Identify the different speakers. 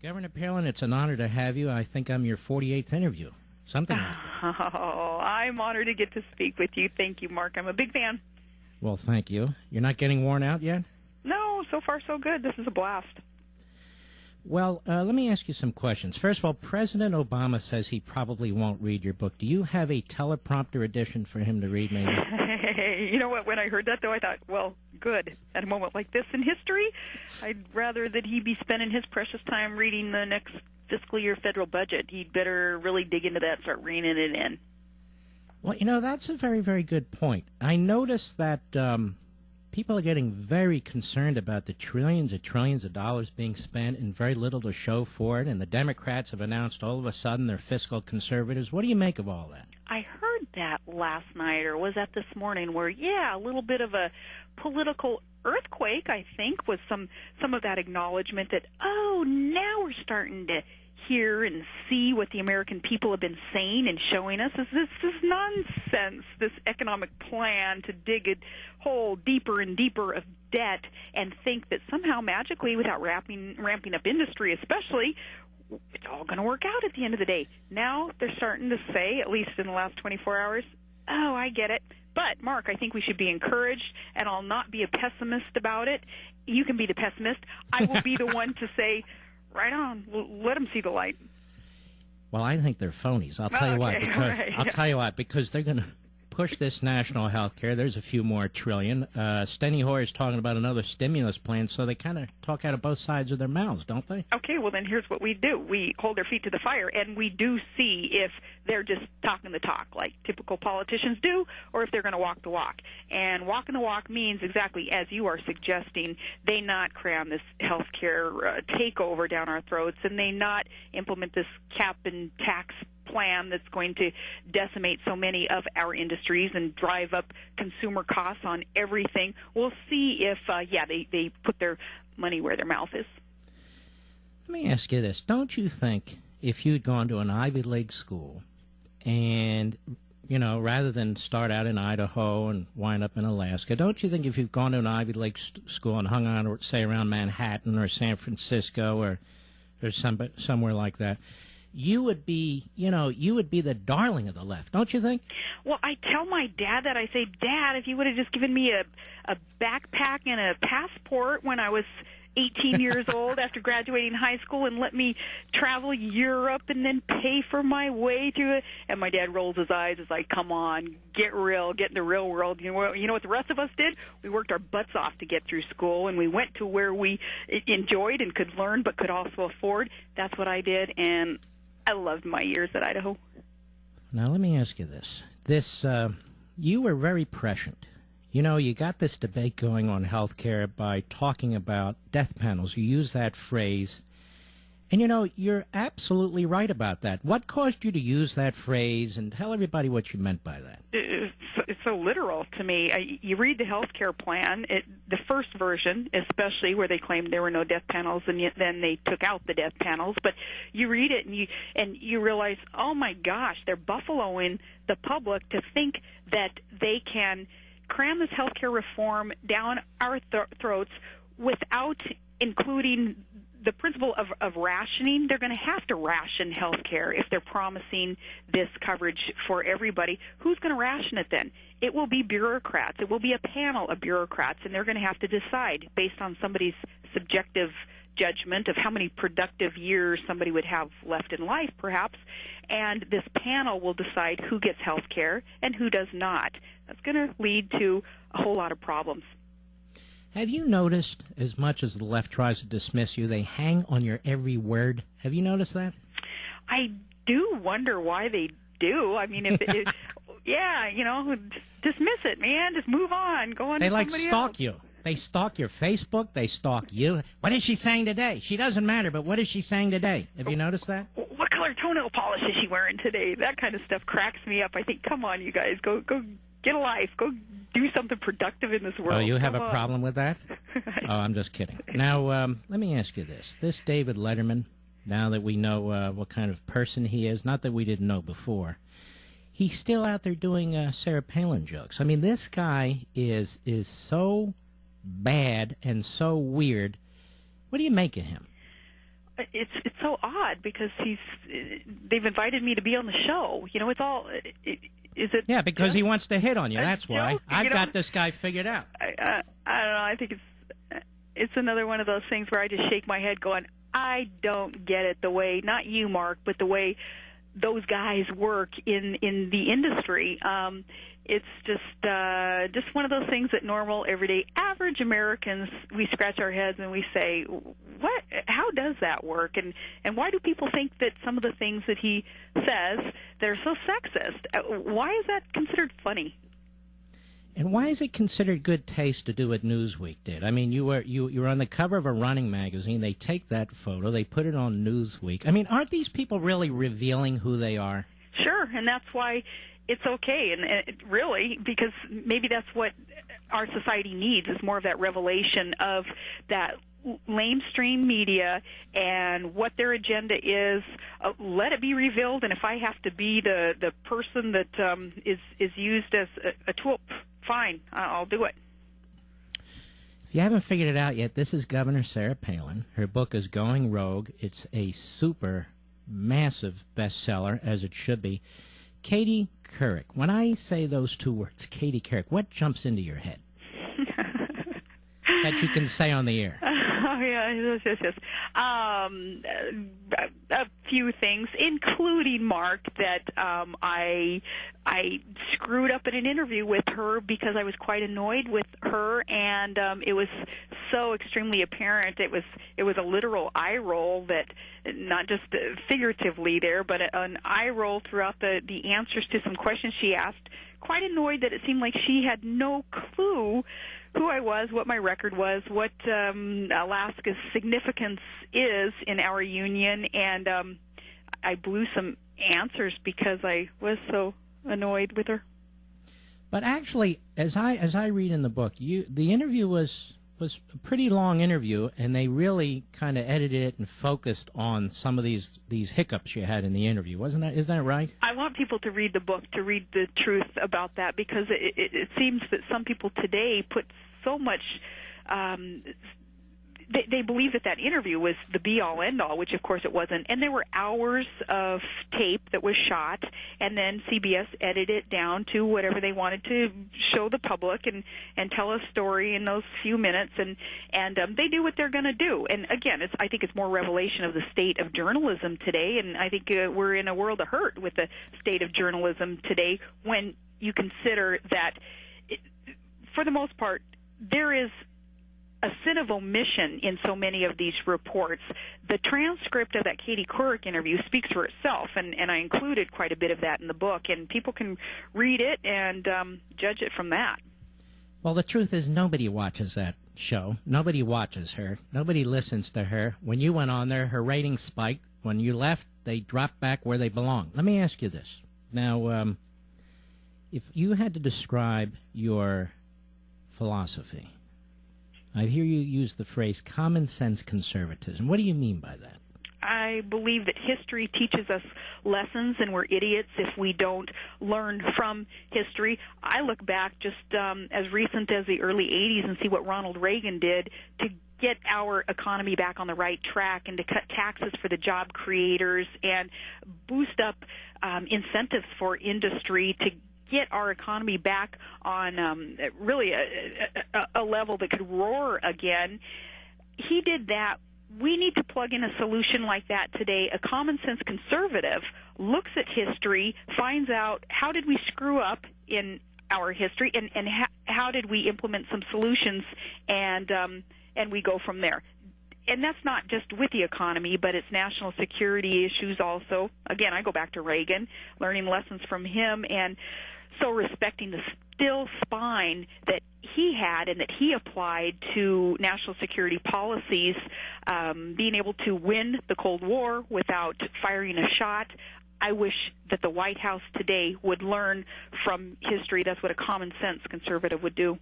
Speaker 1: Governor Palin, it's an honor to have you. I think I'm your 48th interview. Something like that.
Speaker 2: Oh, I'm honored to get to speak with you. Thank you, Mark. I'm a big fan.
Speaker 1: Well, thank you. You're not getting worn out yet?
Speaker 2: No, so far so good. This is a blast.
Speaker 1: Well, let me ask you some questions. First of all, President Obama says he probably won't read your book. Do you have a teleprompter edition for him to read, maybe?
Speaker 2: You know what? When I heard that, though, I thought, well, good. At a moment like this in history, I'd rather that he be spending his precious time reading the next fiscal year federal budget. He'd better really dig into that, start reining it in.
Speaker 1: Well, you know, that's a very, very good point. I noticed that people are getting very concerned about the trillions of dollars being spent and very little to show for it, and the Democrats have announced all of a sudden they're fiscal conservatives. What do you make of all that?
Speaker 2: I heard that last night, or was that this morning, where, yeah, a little bit of a political earthquake, I think, was some of that acknowledgement that, oh, now we're starting to hear and see what the American people have been saying and showing us. This is nonsense, this economic plan to dig a hole deeper and deeper of debt and think that somehow magically, without ramping up industry especially, it's all going to work out at the end of the day. Now they're starting to say, at least in the last 24 hours, oh, I get it. But, Mark, I think we should be encouraged, and I'll not be a pessimist about it. You can be the pessimist. I will be the one to say, right on, let them see the light.
Speaker 1: Well, I think they're phonies. I'll tell you what. I'll tell you what, because they're going to push this national health care. There's a few more trillion. Steny Hoyer is talking about another stimulus plan, so they kind of talk out of both sides of their mouths, don't they? Okay,
Speaker 2: well, then here's what we do. We hold their feet to the fire, and we do see if they're just talking the talk like typical politicians do, or if they're going to walk the walk. And walking the walk means exactly as you are suggesting, they not cram this health care takeover down our throats, and they not implement this cap and tax plan that's going to decimate so many of our industries and drive up consumer costs on everything. We'll see if, they put their money where their mouth is.
Speaker 1: Let me ask you this. Don't you think if you'd gone to an Ivy League school and, you know, rather than start out in Idaho and wind up in Alaska, don't you think if you've gone to an Ivy League school and hung on, say, around Manhattan or San Francisco or somewhere like that, you would be the darling of the left, don't you think?
Speaker 2: Well, I tell my dad that. I say, Dad, if you would have just given me a backpack and a passport when I was 18 years old after graduating high school and let me travel Europe and then pay for my way through it. And my dad rolls his eyes. It's like, come on, get real, get in the real world. You know what the rest of us did? We worked our butts off to get through school, and we went to where we enjoyed and could learn but could also afford. That's what I did, and I loved my years at Idaho.
Speaker 1: Now, let me ask you this. You were very prescient. You know, you got this debate going on health care by talking about death panels. You use that phrase. And, you know, you're absolutely right about that. What caused you to use that phrase? And tell everybody what you meant by that.
Speaker 2: It's so literal to me. You read the health care plan, the first version, especially where they claimed there were no death panels, and yet then they took out the death panels. But you read it and you realize, oh my gosh, they're buffaloing the public to think that they can cram this health care reform down our throats without including the principle of rationing. They're going to have to ration health care if they're promising this coverage for everybody. Who's going to ration it then? It will be bureaucrats. It will be a panel of bureaucrats, and they're going to have to decide based on somebody's subjective judgment of how many productive years somebody would have left in life, perhaps, and this panel will decide who gets health care and who does not. That's going to lead to a whole lot of problems.
Speaker 1: Have you noticed, as much as the left tries to dismiss you, they hang on your every word? Have you noticed that?
Speaker 2: I do wonder why they do. I mean, yeah, you know, dismiss it, man. Just move on. Go on to somebody else.
Speaker 1: They stalk you. They stalk your Facebook. They stalk you. What is she saying today? She doesn't matter, but what is she saying today? Have you noticed that?
Speaker 2: What color toenail polish is she wearing today? That kind of stuff cracks me up. I think, come on, you guys, go get a life. Go do something productive in this world.
Speaker 1: Oh, you have a problem with that? Oh, I'm just kidding. Now, let me ask you this. This David Letterman, now that we know what kind of person he is, not that we didn't know before, he's still out there doing Sarah Palin jokes. I mean, this guy is so bad and so weird. What do you make of him?
Speaker 2: it's so odd because they've invited me to be on the show. It's all. Is it?
Speaker 1: Yeah, because he wants to hit on you. That's why.
Speaker 2: Joke?
Speaker 1: I've got this guy figured out.
Speaker 2: I don't know. I think it's another one of those things where I just shake my head, going, I don't get it. The way, not you, Mark, but the way those guys work in the industry. It's just one of those things that normal, everyday, average Americans, we scratch our heads and we say, what? How does that work? And why do people think that some of the things that he says, they're so sexist? Why is that considered funny?
Speaker 1: And why is it considered good taste to do what Newsweek did? I mean, you were on the cover of a running magazine. They take that photo, they put it on Newsweek. I mean, aren't these people really revealing who they are? Sure,
Speaker 2: and that's why it's okay, and really, because maybe that's what our society needs, is more of that revelation of that lamestream media and what their agenda is. Let it be revealed, and if I have to be the person that is used as a tool, fine, I'll do it.
Speaker 1: If you haven't figured it out yet, this is Governor Sarah Palin. Her book is Going Rogue. It's a super massive bestseller, as it should be. Katie Couric. When I say those two words, Katie Couric, what jumps into your head that you can say on the air?
Speaker 2: Oh, yes. A few things, including, Mark, that I screwed up in an interview with her because I was quite annoyed with her, and it was so extremely apparent. It was a literal eye roll, that not just figuratively there, but an eye roll throughout the answers to some questions she asked. Quite annoyed that it seemed like she had no clue who I was, what my record was, what Alaska's significance is in our union, and I blew some answers because I was so annoyed with her.
Speaker 1: But actually, as I read in the book, the interview was a pretty long interview, and they really kind of edited it and focused on some of these hiccups you had in the interview. Isn't that right?
Speaker 2: I want people to read the book to read the truth about that, because it seems that some people today put so much they believe that interview was the be-all, end-all, which, of course, it wasn't. And there were hours of tape that was shot, and then CBS edited it down to whatever they wanted to show the public and tell a story in those few minutes. And they do what they're going to do. And, again, I think it's more revelation of the state of journalism today, and I think we're in a world of hurt with the state of journalism today when you consider that, for the most part, there is a sin of omission in so many of these reports. The transcript of that Katie Couric interview speaks for itself, and I included quite a bit of that in the book, and people can read it and judge it from that.
Speaker 1: Well, the truth is nobody watches that show. Nobody watches her. Nobody listens to her. When you went on there, her ratings spiked. When you left, they dropped back where they belong. Let me ask you this. Now, if you had to describe your philosophy, I hear you use the phrase common sense conservatism. What do you mean by that?
Speaker 2: I believe that history teaches us lessons, and we're idiots if we don't learn from history. I look back just as recent as the early 80s and see what Ronald Reagan did to get our economy back on the right track and to cut taxes for the job creators and boost up incentives for industry to get our economy back on really a level that could roar again. He did that. We need to plug in a solution like that today. A common sense conservative looks at history, finds out how did we screw up in our history, and how did we implement some solutions, and we go from there. And that's not just with the economy, but it's national security issues also. Again, I go back to Reagan, learning lessons from him, and so respecting the still spine that he had and that he applied to national security policies, being able to win the Cold War without firing a shot. I wish that the White House today would learn from history. That's what a common sense conservative would do.